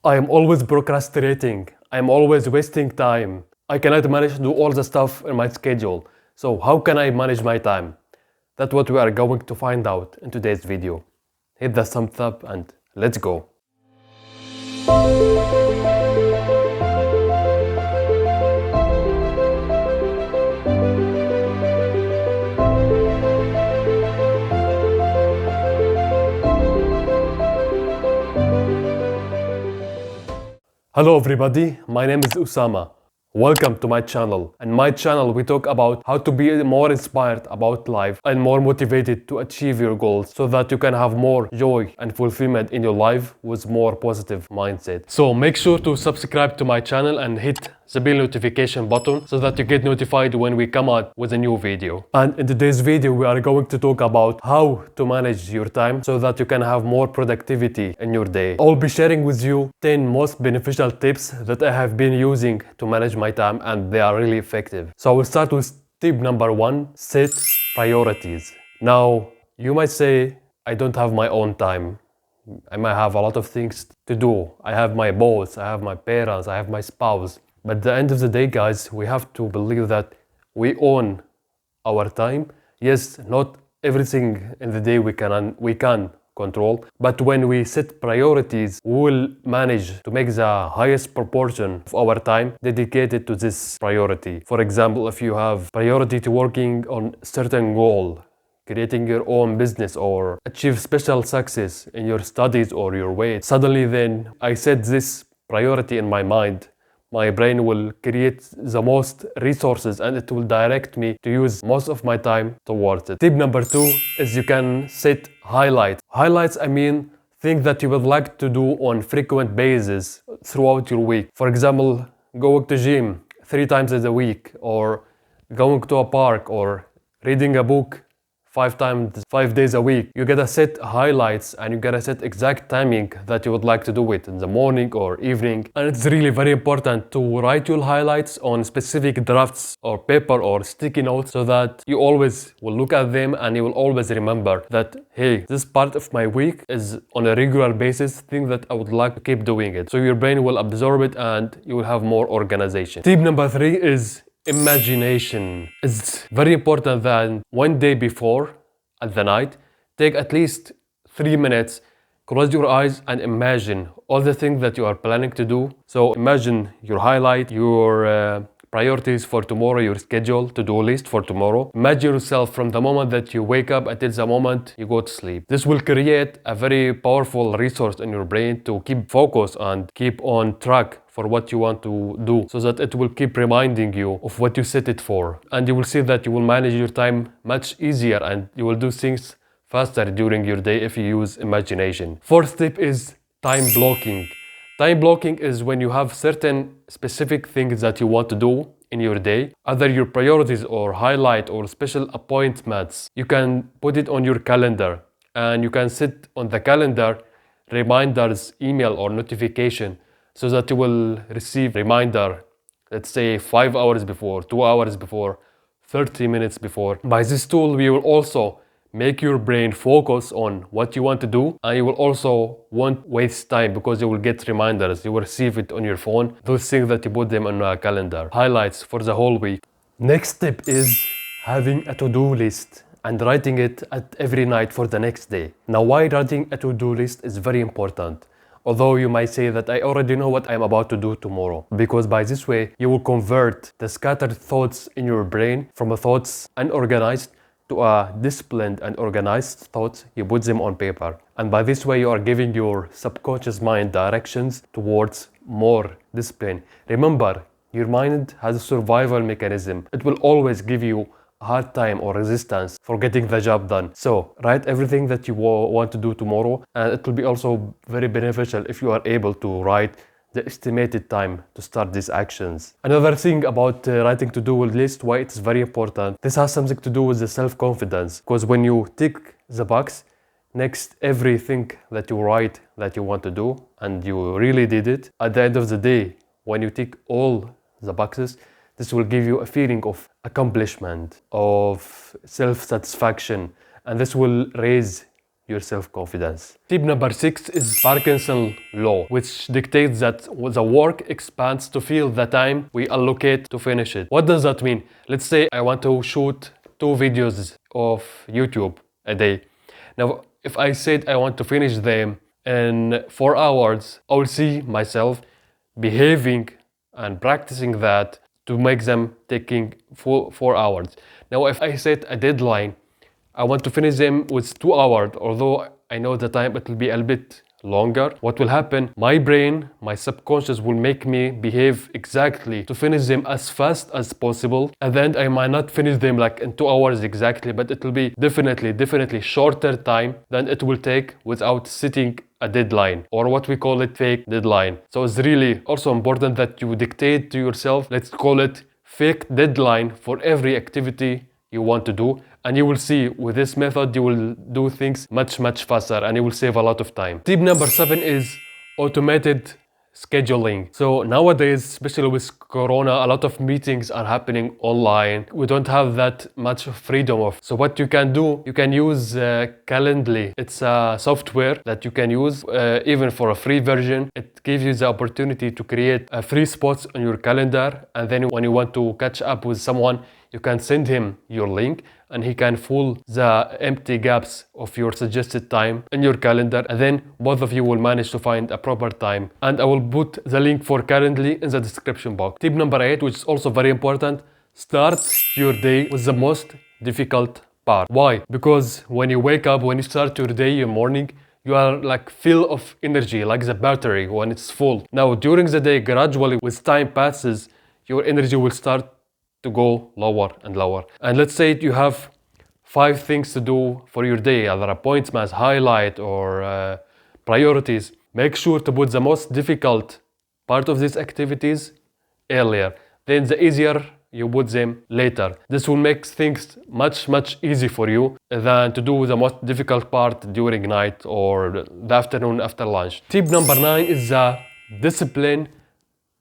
I am always procrastinating. I am always wasting time. I cannot manage to do all the stuff in my schedule. So how can I manage my time? That's what we are going to find out in today's video. Hit the thumbs up and let's go. Hello everybody, my name is Usama. Welcome to my channel. In my channel we talk about how to be more inspired about life and more motivated to achieve your goals so that you can have more joy and fulfillment in your life with more positive mindset. So make sure to subscribe to my channel and hit the bell notification button so that you get notified when we come out with a new video. And in today's video we are going to talk about how to manage your time so that you can have more productivity in your day. I'll be sharing with you 10 most beneficial tips that I have been using to manage my time, and they are really effective. So I will start with tip number 1, set priorities. Now you might say, I don't have my own time. I might have a lot of things to do. I have my boss, I have my parents, I have my spouse. But at the end of the day, guys, we have to believe that we own our time. Yes, not everything in the day we can control, but when we set priorities, we will manage to make the highest proportion of our time dedicated to this priority. For example, if you have priority to working on certain goal, creating your own business or achieve special success in your studies or your weight, suddenly then I set this priority in my mind, my brain will create the most resources and it will direct me to use most of my time towards it. Tip number 2 is you can set highlights. Highlights, I mean things that you would like to do on frequent basis throughout your week. For example, going to gym 3 times a week, or going to a park, or reading a book 5 days a week. You gotta set highlights and you gotta set exact timing that you would like to do it, in the morning or evening. And it's really very important to write your highlights on specific drafts or paper or sticky notes so that you always will look at them and you will always remember that, hey, this part of my week is on a regular basis, thing that I would like to keep doing it. So your brain will absorb it and you will have more organization. Tip number 3 is imagination. It's very important that one day before, at the night, take at least 3 minutes, close your eyes and imagine all the things that you are planning to do. So imagine your highlight, your priorities for tomorrow, your schedule, to-do list for tomorrow. Imagine yourself from the moment that you wake up until the moment you go to sleep. This will create a very powerful resource in your brain to keep focus and keep on track for what you want to do, so that it will keep reminding you of what you set it for. And you will see that you will manage your time much easier and you will do things faster during your day if you use imagination. Fourth tip is time blocking. Time blocking is when you have certain specific things that you want to do in your day, either your priorities or highlight or special appointments. You can put it on your calendar and you can set on the calendar reminders, email or notification, so that you will receive reminder, let's say 5 hours before, 2 hours before, 30 minutes before. By this tool, we will also make your brain focus on what you want to do, and you will also won't waste time because you will get reminders. You will receive it on your phone, those things that you put them on a calendar. Highlights for the whole week. Next tip is having a to-do list and writing it at every night for the next day. Now, why writing a to-do list is very important? Although you might say that I already know what I'm about to do tomorrow, because by this way you will convert the scattered thoughts in your brain from a thoughts unorganized to a disciplined and organized thoughts. You put them on paper, and by this way you are giving your subconscious mind directions towards more discipline. Remember, your mind has a survival mechanism. It will always give you hard time or resistance for getting the job done. So write everything that you want to do tomorrow, and it will be also very beneficial if you are able to write the estimated time to start these actions. Another thing about writing to-do list, why it's very important, this has something to do with the self-confidence, because when you tick the box next everything that you write that you want to do and you really did it, at the end of the day, when you tick all the boxes, this will give you a feeling of accomplishment, of self-satisfaction, and this will raise your self-confidence. Tip number 6 is Parkinson's law, which dictates that the work expands to fill the time we allocate to finish it. What does that mean? Let's say I want to shoot 2 videos of YouTube a day. Now, if I said I want to finish them in 4 hours, I will see myself behaving and practicing that to make them taking 4 hours. Now, if I set a deadline, I want to finish them with 2 hours, although I know the time it will be a little bit longer. What will happen? My brain, my subconscious will make me behave exactly to finish them as fast as possible. And then I might not finish them like in 2 hours exactly, but it will be definitely shorter time than it will take without setting a deadline, or what we call it fake deadline. So it's really also important that you dictate to yourself, let's call it fake deadline for every activity you want to do. And you will see with this method, you will do things much faster and you will save a lot of time. Tip number 7 is automated scheduling. So nowadays, especially with Corona, a lot of meetings are happening online. We don't have that much freedom of. So what you can do, you can use Calendly. It's a software that you can use even for a free version. It gives you the opportunity to create free spots on your calendar. And then when you want to catch up with someone, you can send him your link and he can fill the empty gaps of your suggested time in your calendar, and then both of you will manage to find a proper time. And I will put the link for Calendly in the description box. Tip number 8, which is also very important, start your day with the most difficult part. Why? Because when you wake up, when you start your day, your morning, you are like full of energy, like the battery when it's full. Now during the day, gradually with time passes, your energy will start to go lower and lower. And let's say you have 5 things to do for your day, either appointments, highlight, or priorities. Make sure to put the most difficult part of these activities earlier. Then the easier you put them later. This will make things much easier for you than to do the most difficult part during night or the afternoon after lunch. Tip number 9 is the discipline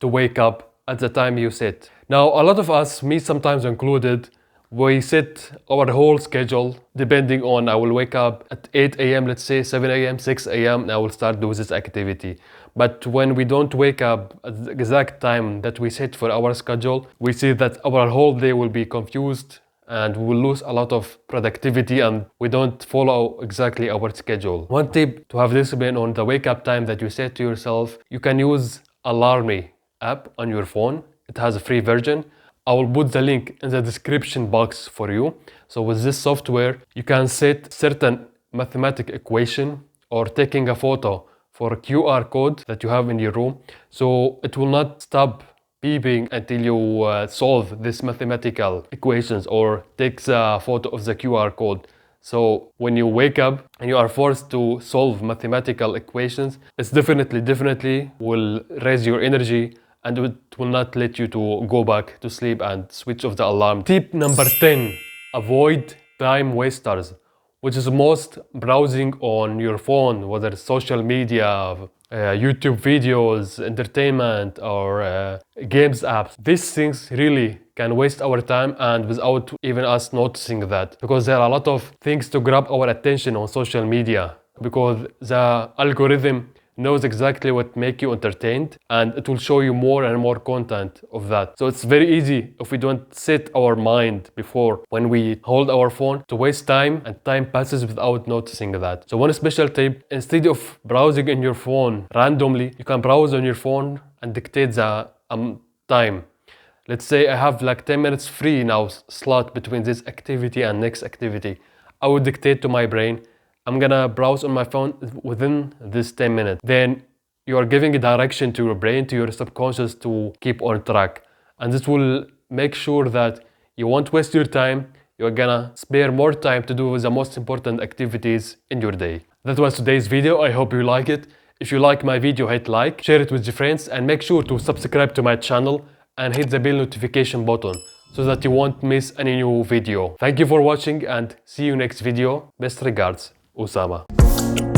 to wake up at the time you set. Now, a lot of us, me sometimes included, we set our whole schedule depending on I will wake up at 8 a.m., let's say 7 a.m., 6 a.m., and I will start doing this activity. But when we don't wake up at the exact time that we set for our schedule, we see that our whole day will be confused and we will lose a lot of productivity and we don't follow exactly our schedule. One tip to have discipline on the wake up time that you set to yourself, you can use Alarmy app on your phone. It has a free version. I will put the link in the description box for you. So with this software, you can set certain mathematical equation or taking a photo for a QR code that you have in your room. So it will not stop beeping until you solve this mathematical equations or takes a photo of the QR code. So when you wake up and you are forced to solve mathematical equations, it's definitely will raise your energy and it will not let you to go back to sleep and switch off the alarm. Tip number 10, avoid time wasters, which is most browsing on your phone, whether it's social media, YouTube videos, entertainment, or games apps. These things really can waste our time and without even us noticing that, because there are a lot of things to grab our attention on social media, because the algorithm knows exactly what make you entertained and it will show you more and more content of that. So it's very easy if we don't set our mind before when we hold our phone to waste time, and time passes without noticing that. So one special tip, instead of browsing in your phone randomly, you can browse on your phone and dictate the time. Let's say I have like 10 minutes free now slot between this activity and next activity. I would dictate to my brain, I'm gonna browse on my phone within this 10 minutes. Then you are giving a direction to your brain, to your subconscious to keep on track. And this will make sure that you won't waste your time. You're gonna spare more time to do the most important activities in your day. That was today's video. I hope you like it. If you like my video, hit like, share it with your friends, and make sure to subscribe to my channel and hit the bell notification button so that you won't miss any new video. Thank you for watching and see you next video. Best regards, Usama.